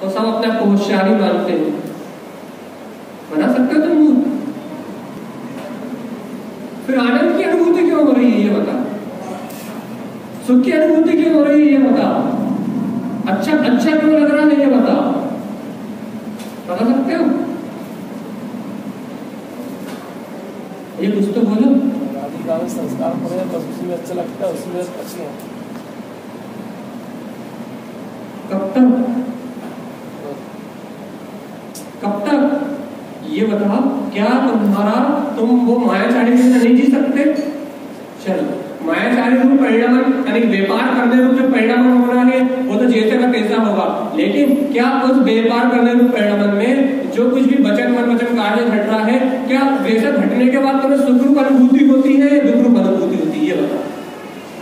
और सब अपने आप को होशियारी मानते हैं। बना सकते हो तुम मूर्ख? फिर आनंद की अनुभूति क्यों हो रही है ये बताओ, सुख की अनुभूति क्यों हो रही है ये बताओ, अच्छा क्यों लग रहा है ये बताओ, बता सकते हो? ये कुछ तो बोलो। संस्कार पड़े बस उसी में अच्छा लगता है, उसी में अच्छे हैं। कब तक ये बताओ, क्या तुम वो मायाचारी से नहीं जी सकते? चलो, मायाचारी रूप परिणाम यानी व्यापार करने रूप जो परिणाम हो रहा है वो तो जैसे का तैसा होगा, लेकिन क्या उस व्यापार करने रूप परिणाम में जो कुछ भी वचन कार्य घट रहा है, क्या वैसे घटने के बाद तुम्हें सुख रूप अनुभूति होती है, दुख रूप अनुभूति होती है? ये बताओ।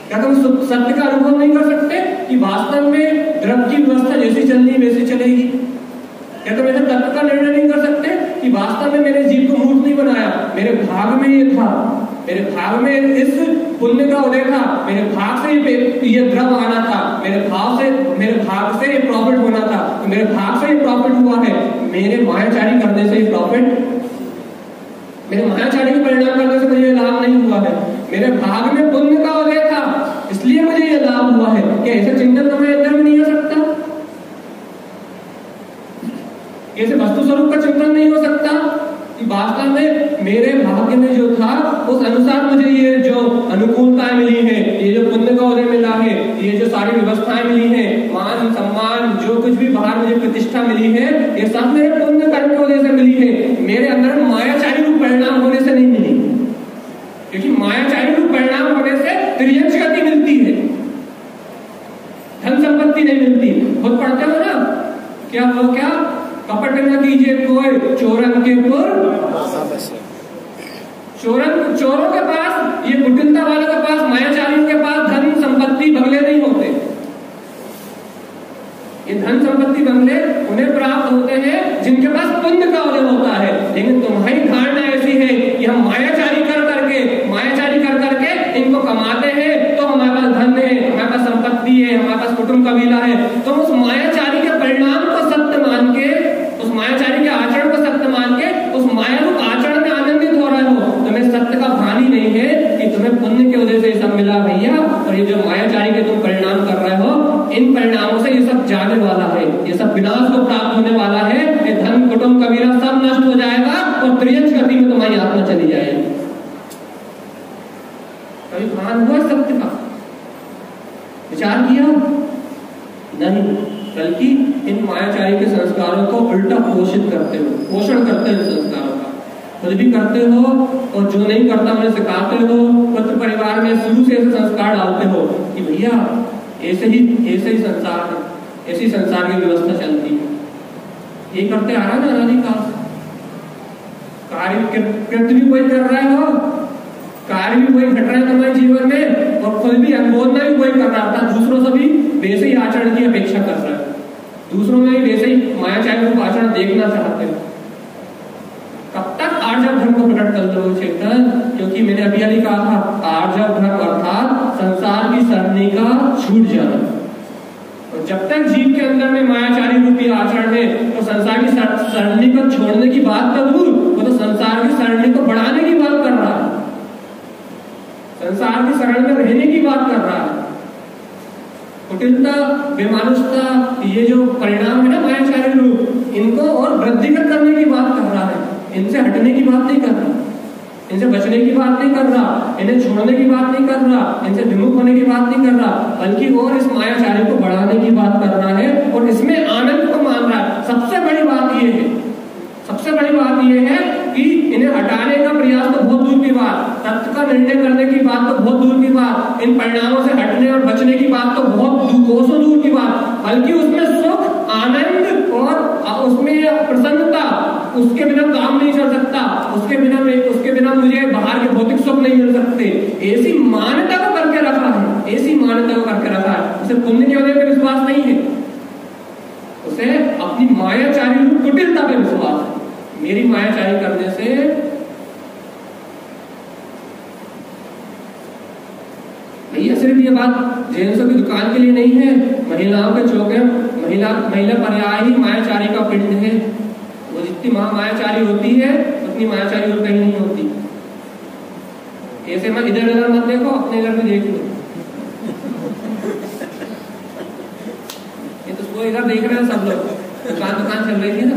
क्या तुम सत्य का अनुभव नहीं कर सकते कि वास्तव में द्रव्य की व्यवस्था जैसी चलनी वैसी चलेगी? क्या तुम ऐसे तत्व का निर्णय नहीं कर सकते कि वास्तव में मैंने जीव को मूर्ख नहीं बनाया, मेरे भाग में ये था, मेरे भाग में इस पुण्य का उदय था, मेरे भाग से ये द्रव्य आना था, मेरे भाग से ये प्रॉफिट होना था, तो मेरे भाग से ये प्रॉफिट हुआ है, मेरे मायाचारी करने से ये प्रॉफिट, मेरे मायाचारी के परिणाम करने से मुझे लाभ नहीं हुआ है, मेरे भाग में पुण्य का उदय था इसलिए मुझे ये लाभ हुआ है। क्या ऐसा चिंतन तुम्हारे अंदर में नहीं हो सकता? ऐसे वस्तु स्वरूप का चिंतन नहीं हो सकता कि वास्तव में मेरे भाग्य में जो था उस अनुसार मुझे ये जो अनुकूलताएं मिली है, ये जो पुण्य का उदय मिला है, ये जो सारी व्यवस्थाएं मिली है, मान सम्मान जो कुछ भी बाहर मुझे प्रतिष्ठा मिली है, ये सब मेरे पुण्य कर्म के वजह से मिली है, मेरे अंदर मायाचारी रूप परिणाम होने से नहीं मिली। क्योंकि मायाचारी रूप परिणाम होने से त्रियंश गति मिलती है, धन संपत्ति नहीं मिलती। खुद पढ़ते हो ना, क्या वो क्या कपट न कीजिए कोई चोरन के पुर, चोरों के पास, ये कुटिलता वालों के पास, मायाचारियों के पास धन संपत्ति बंगले नहीं होते। ये धन संपत्ति बंगले उन्हें प्राप्त होते हैं जिनके पास पुण्य का उदय होता है। लेकिन तुम्हारी धारणा ऐसी है कि हम मायाचारी कर करके इनको कमाते हैं तो हमारे पास धन है, हमारे पास संपत्ति है, हमारे पास कुटुंब कबीला है। तुम उस मायाचारी के परिणाम को सत्य मान के, उस मायाचारी के आचरण को सत्य मान के उस माया रूप आचरण में आनंदित हो रहे हो। तुम्हें सत्य का भान ही नहीं है कि तुम्हें पुण्य के वजह से ये सब मिला भैया, और ये जो मायाचारी के तुम परिणाम कर रहे हो, इन परिणामों से ये सब जाने वाला है, ये सब विनाश को प्राप्त होने वाला है। ये धन कुटुंब कबीला सब नष्ट हो जाएगा और त्रियंश गति में तुम्हारी आत्मा चली जाएगी। कभी भान हुआ सत्य का? विचार किया? नहीं, बल्कि इन मायाचारी के संस्कारों को उल्टा पोषण करते हो संस्कारों का, खुद भी करते हो और जो नहीं करता उन्हें सिखाते हो। पुत्र परिवार में शुरू से ऐसे संस्कार डालते हो कि भैया ऐसे ही संसार है, ऐसी संसार की व्यवस्था चलती है। ये करते आ रहा ना अनादिकाल से। कृत्य भी वही कर रहे हो, कार्य भी वही घट रहा है तुम्हारे जीवन में, और खुद भी अनुमोदना भी वही कर रहा था। दूसरों से भी वैसे ही आचरण की अपेक्षा कर रहा है, दूसरों में भी वैसे ही मायाचारी रूप आचरण देखना चाहते हो। कब तक आर्जव धर्म को प्रकट कर दो चेतन? क्योंकि मैंने अभी कहा था, आर्जव धर्म अर्थात संसार की सरणी का छूट जाना। और जब तक जीव के अंदर में मायाचारी रूपी आचरण है तो संसार की सरणी को छोड़ने की बात तो दूर, वो तो संसार की सरणी को बढ़ाने की बात कर रहा है, संसार की शरण में रहने की बात कर रहा है। कुटिलता, बेमानुषता, ये जो परिणाम है ना मायाचारी रूप, इनको और वृद्धिगत करने की बात कर रहा है। इनसे हटने की बात नहीं कर रहा, इनसे बचने की बात नहीं कर रहा, इन्हें छोड़ने की बात नहीं कर रहा, इनसे विमुख होने की बात नहीं कर रहा, बल्कि और इस मायाचारी को बढ़ाने की बात कर रहा है और इसमें आनंद को मान रहा है। सबसे बड़ी बात यह है, सबसे बड़ी बात यह है कि इन्हें हटाने का प्रयास तो बहुत दूर की बात, तत्व का निर्णय करने की बात तो बहुत दूर की बात, इन परिणामों से हटने और बचने की बात तो बहुत कोसों दूर की बात, बल्कि उसमें सुख, आनंद और उसमें प्रसन्नता, उसके बिना काम नहीं चल सकता, उसके बिना मुझे बाहर के भौतिक सुख नहीं मिल सकते। ऐसी मान्यता को करके रखा है, ऐसी मान्यता को करके रखा है। उसे पुण्य के उदय पे विश्वास नहीं है, उसे अपनी मायाचारी कुटिलता पे विश्वास है। मेरी मायाचारी करने से भैया सिर्फ ये बात जेंट्सों की दुकान के लिए नहीं है, महिलाओं के चौके महिला पर्याय ही मायाचारी का पिंड है। वो जितनी मायाचारी होती है उतनी मायाचारी और कहीं नहीं होती। ऐसे मैं इधर उधर मत देखो, अपने घर में देख लो। ये तो वो इधर देख रहे हैं सब लोग, दुकान चल रही थी ना।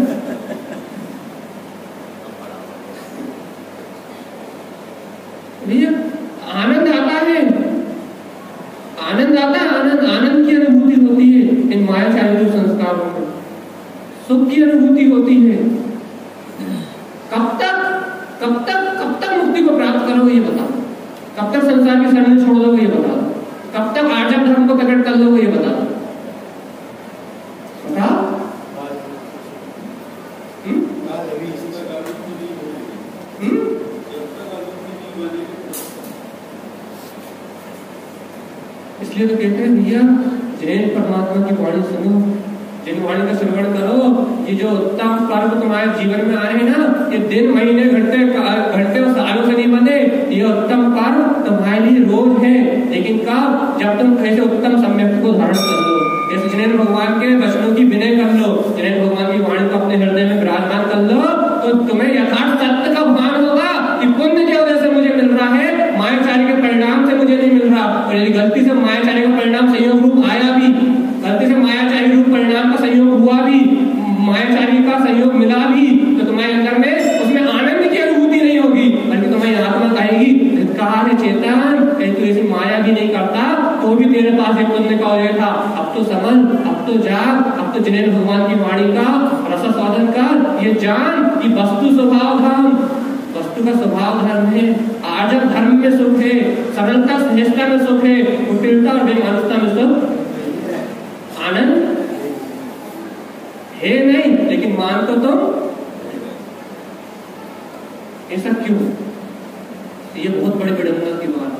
आनंद आता है, आनंद की अनुभूति होती है इन मायाचारी संस्कारों में, सुख की अनुभूति होती है। कब तक मुक्ति को प्राप्त करोगे ये बताओ? कब तक संसार की शरण छोड़ दोगे ये बताओ? कब तक आर्जव धर्म को प्रकट कर लोगे ये बताओ? इसलिए तो कहते हैं भैया जैन परमात्मा की वाणी सुनो, जिन वाणी का श्रवण करो। ये जो उत्तम पर्व तुम्हारे जीवन में आए हैं ना, ये दिन महीने घंटे और सालों से नहीं बने। ये उत्तम पर्व तुम्हारे लिए रोज है, लेकिन कब? जब तुम ऐसे उत्तम सम्यक को धारण कर लो, जैसे जिनेन्द्र भगवान के वचनों की विनय कर लो, जिनेन्द्र भगवान की वाणी को अपने हृदय में विराजमान कर लो, तो तुम्हें यथार्थ सत्य का भान होगा कि पुण्य की वजह से मुझे मिल रहा है, मायाचारी के परिणाम से मुझे नहीं मिल रहा। और यदि गलती से मायाचारी का परिणाम संयोग रूप आया भी, गलती से मायाचारी रूप परिणाम का संयोग हुआ भी, मायाचारी का संयोग मिला भी, तो तुम्हारे अंदर में उसमें आनंद की अनुभूति नहीं होगी, बल्कि तुम्हारी आत्मा कहेगी धिक्कार है चेतन, कहीं तू ऐसी माया भी नहीं करता तो भी तेरे पास एक पुण्य का उदय था। अब तो समझ, अब तो जाग, अब तो जिनेन्द्र भगवान की वाणी का रसास्वादन कर। ये जान कि वस्तु स्वभाव धर्म, वस्तु का स्वभाव धर्म है। आर्जव धर्म में सुख है, सरलता श्रेष्ठता में सुख है, कुटिलता और बेमानुषता में सुख आनंद है नहीं। लेकिन मान तो तुम ऐसा क्यों? ये बहुत बड़े विडंबना की बात।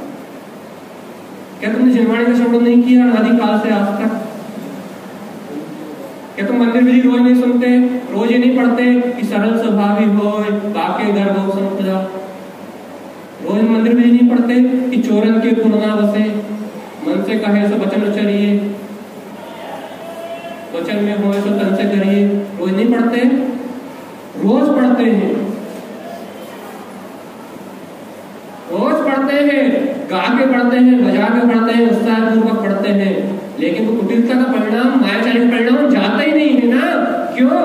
क्या तुमने जिनवाणी का श्रवण नहीं किया आदिकाल से आज तक? क्या तुम मंदिर में रोज नहीं सुनते, रोज ये नहीं पढ़ते कि सरल स्वभावी हो बाके गर्भ संपदा? रोज मंदिर में नहीं पढ़ते कि चोरन के पुनः बसे, मन से कहे सो वचन उचरिए, वचन में हो सो तन से करिए? रोज नहीं पढ़ते? रोज पढ़ते हैं, रोज पढ़ते हैं, गा के पढ़ते हैं, बजा के पढ़ते हैं, उत्साह पूर्वक पढ़ते हैं, लेकिन वो कुटिलता का परिणाम, मायाचारी का परिणाम जाता ही नहीं है ना। क्यों?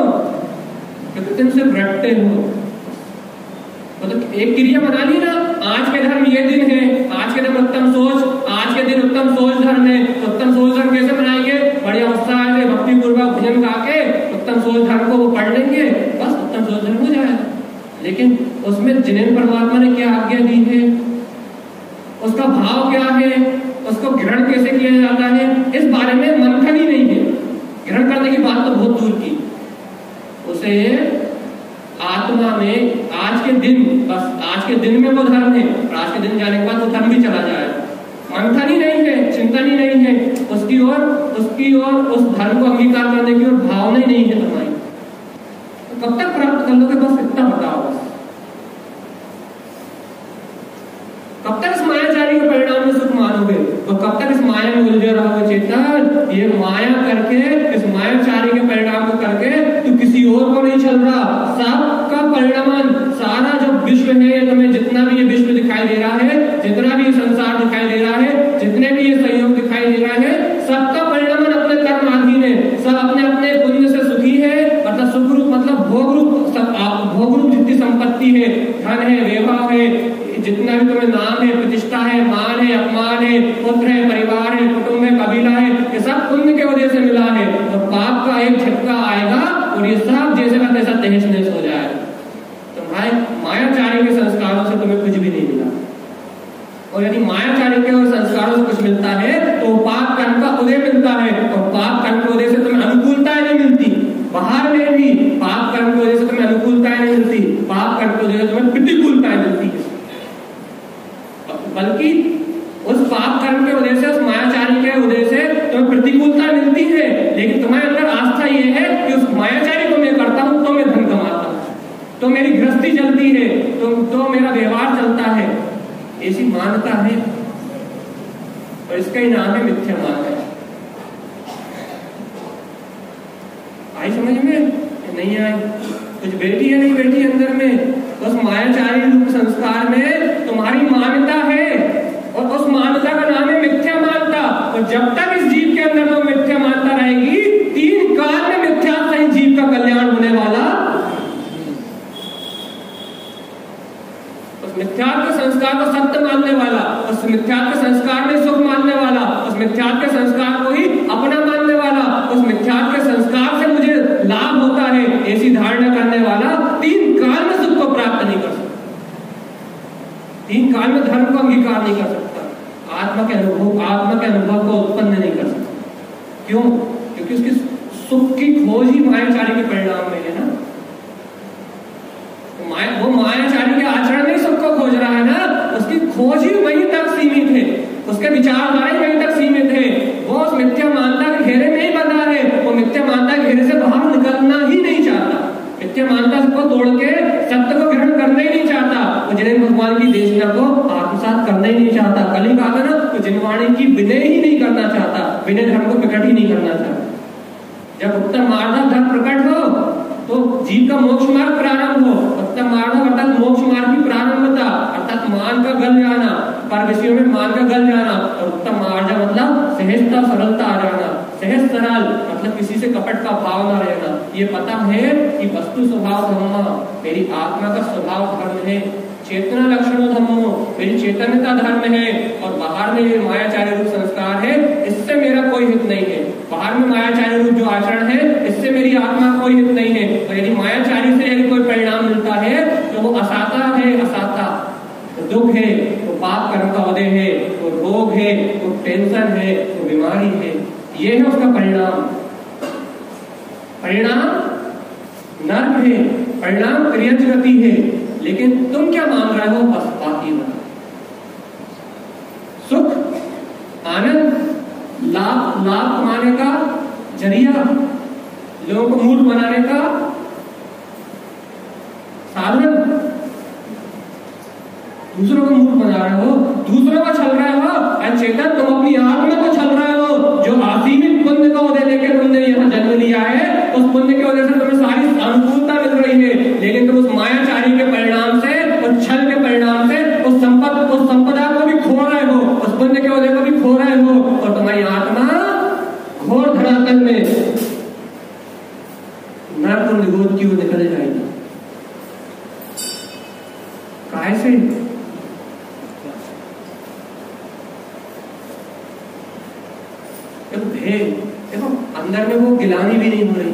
क्योंकि तुम सिर्फ रटते हो। मतलब एक क्रिया बना ली ना, आज के धर्म ये दिन है, आज के दिन उत्तम सोच, आज के दिन उत्तम सोच धर्म है। तो उत्तम सोच धर्म कैसे बनाएंगे? बढ़िया उत्साह से भक्ति पूर्वक भजन गा के उत्तम सोच धर्म को वो पढ़ लेंगे, बस उत्तम सोच धर्म हो जाएगा। लेकिन उसमें जिनेन्द्र परमात्मा ने क्या आज्ञा दी है, उसका भाव क्या है, उसको ग्रहण कैसे किया जाता है, इस बारे में मंथन ही नहीं है। ग्रहण करने की बात तो बहुत दूर की, उसे आत्मा में आज के दिन, बस आज के दिन में वो धर्म है, और आज के दिन जाने के बाद वो धर्म भी चला जाए। मंथन ही नहीं है, चिंतन ही नहीं है, उसकी ओर उस धर्म को अंगीकार करने की ओर भावना ही नहीं है तुम्हारी। तो कब तक प्राप्त कर लोगे? बस इतना बताओ। कब तक इस मायाचारी के परिणाम में सुख मानोगे? तो कब तक इस माया में उलझे रहोगे चेतन? ये माया करके, इस मायाचारी के परिणाम को करके तू किसी और को नहीं चल रहा। सबका परिणाम, सारा जो विश्व है, तुम्हें जितना भी ये विश्व दिखाई दे रहा है, जितना भी ये संसार दिखाई दे रहा है, जितने भी ये संयोग दिखाई दे रहा है, सबका परिणाम अपने कर्माधीन है। सब अपने अपने पुण्य से सुखी है, मतलब सुख रूप, मतलब भोग रूप, भोग रूप जितनी संपत्ति है, धन है, वैभव है, जितना भी तुम्हें नाम है, प्रतिष्ठा है, मान है, अपमान है, पुत्र है, परिवार है, कुटुंब है, कबीला है, ये सब पुण्य के वजह से मिला है। और पाप का एक झटका आएगा और ये सब जैसे का तैसा तहस नहस हो जाएगा। तो भाई मायाचारी के संस्कारों से तुम्हें कुछ भी नहीं मिला। और यदि मायाचारी के संस्कारों से कुछ मिलता है तो पाप कर्म का उदय मिलता है, और पाप कर्म के वजह से तुम्हें अनुकूलताएं नहीं मिलती। बाहर में भी पाप कर्म की वजह से तुम्हें अनुकूलताएं नहीं मिलती, पाप कर्म की वजह से तुम्हें प्रतिकूलताएं मिलती है। बल्कि उस पाप कर्म के वजह से, उस मायाचारी के वजह से तुम्हें प्रतिकूलता मिलती है, लेकिन तुम्हारे अंदर आस्था ये है कि उस मायाचारी को मैं करता हूं तो मैं धन कमाता हूं, तो मेरी गृहस्थी चलती है, तो मेरा व्यवहार चलता है। ऐसी मान्यता है, और इसका ही नाम है मिथ्या मान्यता। आएंगे नहीं आए, कुछ बेटी है नहीं बेटी अंदर में, उस मायाचारी रूप संस्कार में तुम्हारी मान्यता है और उस मान्यता का नाम है मिथ्या मान्यता। और जब तक इस जीव के अंदर वो मिथ्या मान्यता रहेगी, 3 काल में मिथ्या से जीव का कल्याण होने वाला। उस मिथ्यात्व संस्कार को सत्य मानने वाला, उस मिथ्यात्व संस्कार में सुख मानने वाला, उस मिथ्यात्व संस्कार को ही अपना मानने वाला, उस मिथ्यात्व संस्कार से मुझे लाभ होता है ऐसी धारणा करने वाला 3 काल में सुख को प्राप्त नहीं कर सकता, 3 काल में धर्म को अंगीकार नहीं कर सकता, आत्मा के अनुभव को उत्पन्न नहीं कर सकता। क्यों? क्योंकि उसकी सुख की खोज ही मायाचारी के परिणाम में है ना। वो मायाचारी के आचरण में सुख को खोज रहा है ना, उसकी खोज ही वहीं तक सीमित है, उसके विचारधारा ही वहीं तक सीमित है। वो उस मिथ्या मान्यता के घेरे में ही बंधा है, वो मिथ्या मान्यता के घेरे से बाहर निकलना ही नहीं चाहता, मिथ्या मान्यता को तोड़ के सत्य को ग्रहण करना ही नहीं चाहता, वो जिनेन्द्र भगवान की देशना को आत्मसात करना ही नहीं चाहता। कल ही कहा था ना, वो जिनवाणी की विनय ही नहीं करना चाहता, विनय धर्म को प्रकट ही नहीं करना चाहता। जब उत्तम मार्ग धर्म प्रकट हो तो जीव का मोक्ष मार्ग प्रारंभ हो। उत्तम मार्ग अर्थात मोक्ष मार्ग की प्रारंभता, अर्थात मान का गल जाना, पर विषयों में मान का गल जाना। और उत्तम मार्ग मतलब सहजता सरलता आ जाना, सहज सरल मतलब किसी से कपट का भाव ना रहना। ये पता है कि वस्तु स्वभाव धर्म मेरी आत्मा का स्वभाव धर्म है, चेतना लक्षणों धर्मो मेरी चैतन्यता धर्म है, और बाहर में ये मायाचार्य रूप संस्कार है, इससे मेरा कोई हित नहीं है। बाहर में मायाचार्य रूप जो आचरण है, इससे मेरी आत्मा का कोई हित नहीं है। और यदि मायाचार्य से यदि कोई परिणाम मिलता है तो वो असाता है, असाता तो दुख है, वो पाप कर्म का उदय है, वो रोग है, वो टेंशन है, वो बीमारी है। ये है उसका परिणाम। परिणाम नर्क है, परिणाम क्रियज गति है। लेकिन तुम क्या मान रहे हो? बस बाकी सुख, आनंद, लाभ कमाने का जरिया, लोगों को मूर्ख बनाने का साधन, दूसरों को मूर्ख बना रहे हो, दूसरों को छल रहे हो। चेतन तुम अपनी आत्मा को छल रहे हो, जो असीमित पुण्य का उदय लेकर तुमने यहाँ जन्म लिया है, उस पुण्य की वजह से तुम्हें सारी अनुकूलता मिल रही है। लेकिन तुम उस मायाचारी के परिणाम से, उस छल के परिणाम से उस संपदा को भी खो रहे हो, उस पुण्य के उदय को भी खो रहे हो, और तुम्हारी आत्मा घोर धरातल में नरक और निगोद की ओर निकल जाएगी। काहे से? देखो अंदर में वो गिलानी भी नहीं हो रही,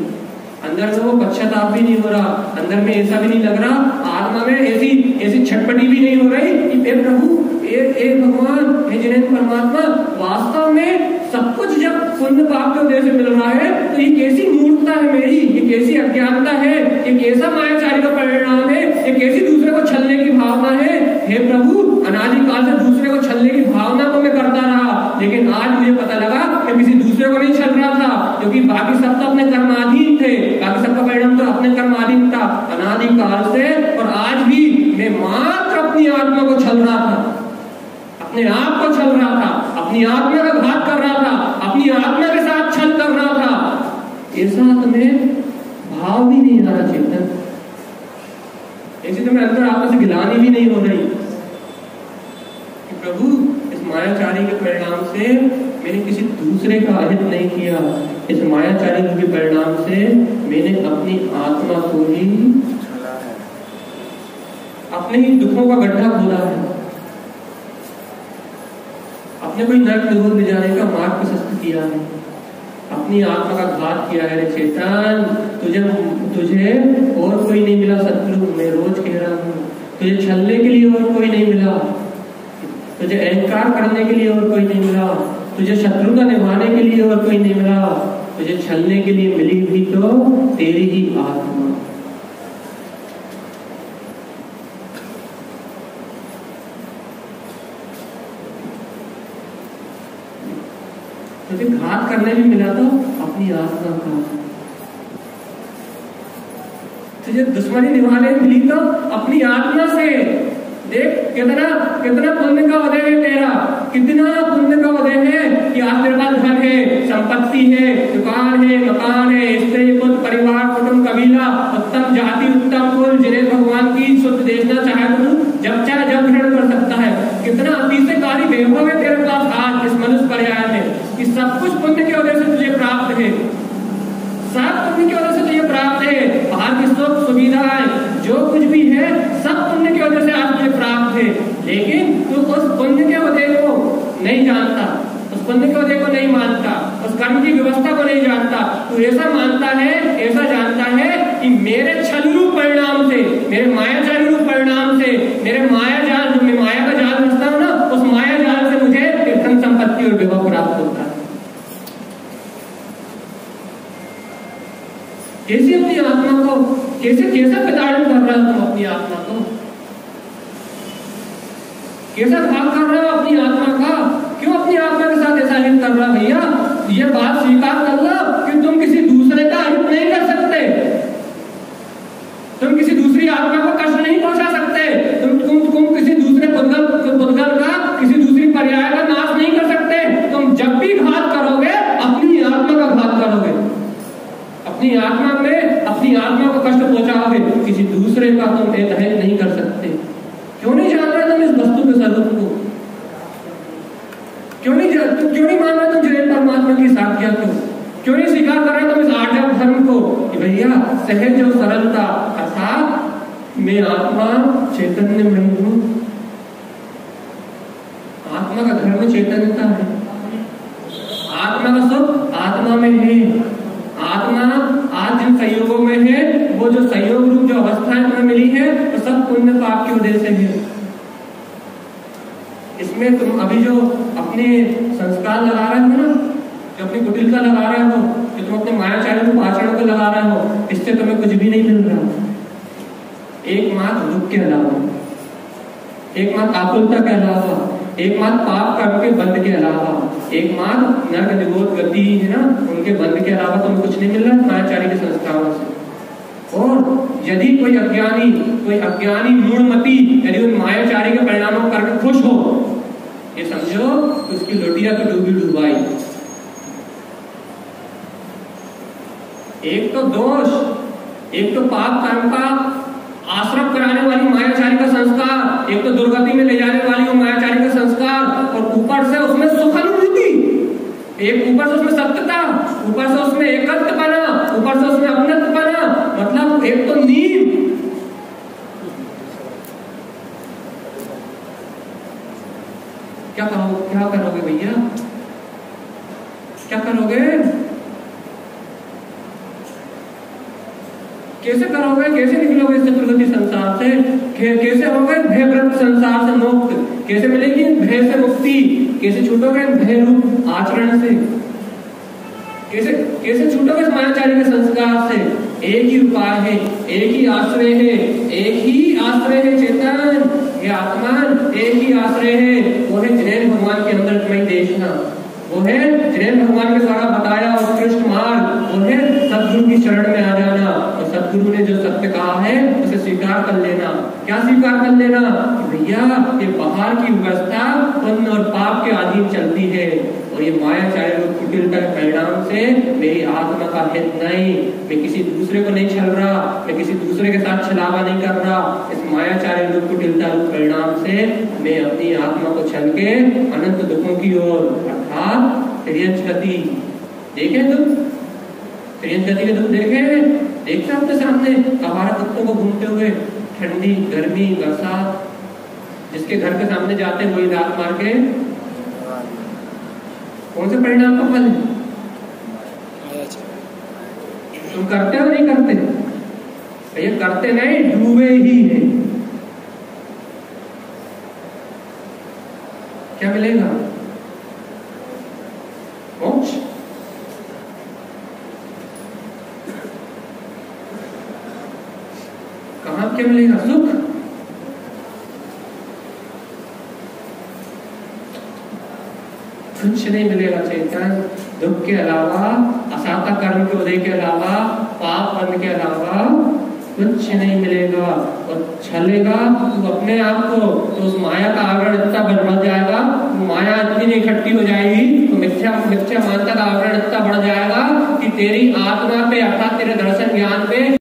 अंदर में वो पश्चाताप भी नहीं हो रहा, अंदर में ऐसा भी नहीं लग रहा, आत्मा में ऐसी छटपटी भी नहीं हो रही कि हे प्रभु, हे भगवान, हे जिनेन्द्र परमात्मा, वास्तव में सब कुछ जब पुण्य पाप के उदय से मिल रहा है तो ये कैसी मूर्खता है मेरी, ये कैसी अज्ञानता है, ये कैसा मायाचारी का परिणाम है, ये कैसी दूसरे को छलने की भावना है। हे प्रभु, अनादिकाल से दूसरे को छलने की भावना को मैं करता रहा, लेकिन आज मुझे पता लगा कि किसी दूसरे को नहीं छल रहा था, क्योंकि बाकी सब तो अपने कर्माधीन थे, बाकी सबका परिणाम तो अपने कर्माधीन था अनादिकाल से। और आज भी मैं मात्र अपनी आत्मा को छल रहा था, अपने आप को छल रहा था, अपनी आत्मा का घात कर रहा था, अपनी आत्मा के साथ छल कर रहा था। ऐसा तुम्हें भाव भी नहीं आ रहा चेतन, ऐसी तुम्हें अंदर आत्मा से गिलानी भी नहीं हो रही कि प्रभु, इस मायाचारी के परिणाम से मैंने किसी दूसरे का अहित नहीं किया, इस मायाचारी के परिणाम से मैंने अपनी आत्मा को ही छला है, अपने ही दुखों का गड्ढा खोदा है, अपने कोई नरक निगोद ले जाने का मार्ग प्रशस्त किया है, अपनी आत्मा का घात किया है। चेतन, तुझे और कोई नहीं मिला शत्रु, मैं रोज कह रहा हूँ, तुझे छलने के लिए और कोई नहीं मिला, तुझे अहंकार करने के लिए और कोई नहीं मिला, तुझे शत्रुता निभाने के लिए और कोई नहीं मिला, तुझे छलने के लिए मिली भी तो तेरी ही आत्मा। तुझे घात करने भी मिला तो अपनी आत्मा का, तुझे दुश्मनी निभाने मिली तो अपनी आत्मा से, देख कितना कितना पुण्य का उदय है तेरा, कितना पुण्य का उदय है कि आज तेरे पास धन है, संपत्ति है, दुकान है, मकान है, स्त्री पुत्र परिवार कुटुंब कबीला, उत्तम जाति उत्तम कुल, जिन्हें भगवान की शुद्ध देखना चाहे तो जब चाहे जब ग्रहण कर सकता है। कितना अतिशयकारी वैभव है तेरे पास आज इस मनुष्य पर्याय में कि सब कुछ पुण्य की वजह से तुझे प्राप्त है, सब पुण्य की वजह से तुझे प्राप्त है। बाहर की सुख सुविधाएं जो कुछ भी है सब पुण्य की वजह से आज तुझे प्राप्त है, लेकिन तू उस पुण्य के उदय को नहीं जानता, उस पुण्य के उदय को नहीं मानता, उस कर्म की व्यवस्था को नहीं जानता। तू ऐसा मानता है, ऐसा जानता है कि मेरे छल रूप परिणाम से, मेरे मायाजाल रूप परिणाम से, मेरे माया जाल जो मैं माया का जाल रचता हूँ ना, उस माया जाल से मुझे धन संपत्ति और विभव प्राप्त होता है। कैसे अपनी आत्मा को कैसा प्रताड़न कर रहा है तुम अपनी आत्मा को, कैसा भाग कर रहा हो अपनी आत्मा का, क्यों अपनी आत्मा के साथ ऐसा हित कर रहा भैया? ये बात स्वीकार कर लो कि तुम किसी दूसरे का हित नहीं कर सकते, तुम किसी दूसरी आत्मा को कष्ट नहीं पहुंचा सकते, तुम किसी दूसरे पुद्गल का किसी दूसरी पर्याय का नाश नहीं कर सकते। तुम जब भी घात करोगे अपनी आत्मा का घात करोगे, अपनी आत्मा को कष्ट पहुंचाओगे, किसी दूसरे का तुम हित नहीं कर सकते। क्यों नहीं जान रहे तुम इस वस्तु के स्वरूप को? क्यों नहीं मान रहे तुम जैन परमात्मा की साक्षिया को? क्यों नहीं स्वीकार कर रहे तुम इस आर्य धर्म को कि भैया सहज और सरलता अर्थात मैं आत्मा चैतन्य में हूं, आत्मा का धर्म चैतन्यता है, आत्मा का सुख आत्मा में है, आत्मा आज जिन संयोगों में है वो जो संयोग रूप जो अवस्थाएं तुम्हें मिली है वो सब पुण्य पाप की वजह से है। इसमें तुम अभी जो अपने संस्कार लगा रहे हो ना, जो अपनी कुटिलता लगा रहे हो, जो तुम अपने मायाचारी रूप आचरण को लगा रहे हो, इससे तुम्हें कुछ भी नहीं मिल रहा। एकमात्र दुख के अलावा, एकमात्र आकुलता के अलावा, एकमात्र पाप कर्म के बंध के अलावा, एकमात्र नरक निगोद गति है ना उनके बंध के अलावा तुम्हें कुछ नहीं मिल रहा मायाचारी के संस्कारों से। और यदि कोई अज्ञानी मूढ़मती यदि उन मायाचारी के परिणामों को करके खुश हो, ये समझो उसकी लोटिया तो डूबी डुबाई। एक तो दोष, एक तो पाप कर्म का आश्रम कराने वाली मायाचारी का संस्कार, एक तो दुर्गति में ले जाने वाली वो मायाचारी का संस्कार, और ऊपर से उसमें सुखानुभूति, एक ऊपर से उसमें सत्यता, ऊपर से उसमें एकत्वपना, ऊपर से उसमें अपनत्वपना, मतलब एक तो नींद। क्या करोगे भैया, क्या करोगे, कैसे करोगे, कैसे निकलोगे इस चतुर्गति संसार से, कैसे होगे भयग्रस्त संसार से मुक्त, कैसे मिलेगी भय से मुक्ति, कैसे छूटोगे भय रूप आचरण से, कैसे छूटोगे इस मायाचारी के संस्कार से? एक ही उपाय है, एक ही आश्रय है, एक ही आश्रय है चेतन, ये आत्मान एक ही आश्रय है, वो है जिनेन्द्र भगवान के अंदर तुम्हें देखना, वो है जिनेन्द्र भगवान के द्वारा बताया उत्कृष्ट मार्ग, वो है सदगुरु की शरण में आ जाना, और सदगुरु ने जो सत्य कहा है उसे स्वीकार कर लेना। क्या स्वीकार कर लेना? भैया ये बाहर की व्यवस्था पुण्य और पाप के अधीन चलती है, और ये मायाचारी रूप कुटिलता के परिणाम से मेरी आत्मा का हित नहीं, मैं किसी दूसरे को नहीं छल रहा, मैं किसी दूसरे के साथ छलावा नहीं कर रहा, इस मायाचारी रूप कुटिलता रूप परिणाम से मैं अपनी आत्मा को छल के अनंत दुखों की ओर अर्थात त्रियंचगति देखे तुम, त्रियंचगति के दुख देखते अपने सामने आवारा कुत्तों को घूमते हुए, ठंडी गर्मी बरसात, जिसके घर के सामने जाते वही रात मार के कौन से परिणाम का फल है? तुम करते हो नहीं करते? ये करते नहीं, डूबे ही है। क्या मिलेगा? मोक्ष। कहां क्या मिलेगा? सुख। कुछ नहीं मिलेगा चेतन, दुख के अलावा, असाता कर्म के उदय के अलावा, पाप बंध के अलावा कुछ नहीं मिलेगा। और छलेगा तो अपने आप को, तो उस माया का आवरण इतना बढ़ जाएगा, माया इतनी इकट्ठी हो जाएगी, तो मिथ्या मानता का आवरण इतना बढ़ जाएगा कि तेरी आत्मा पे अर्थात तेरे दर्शन ज्ञान पे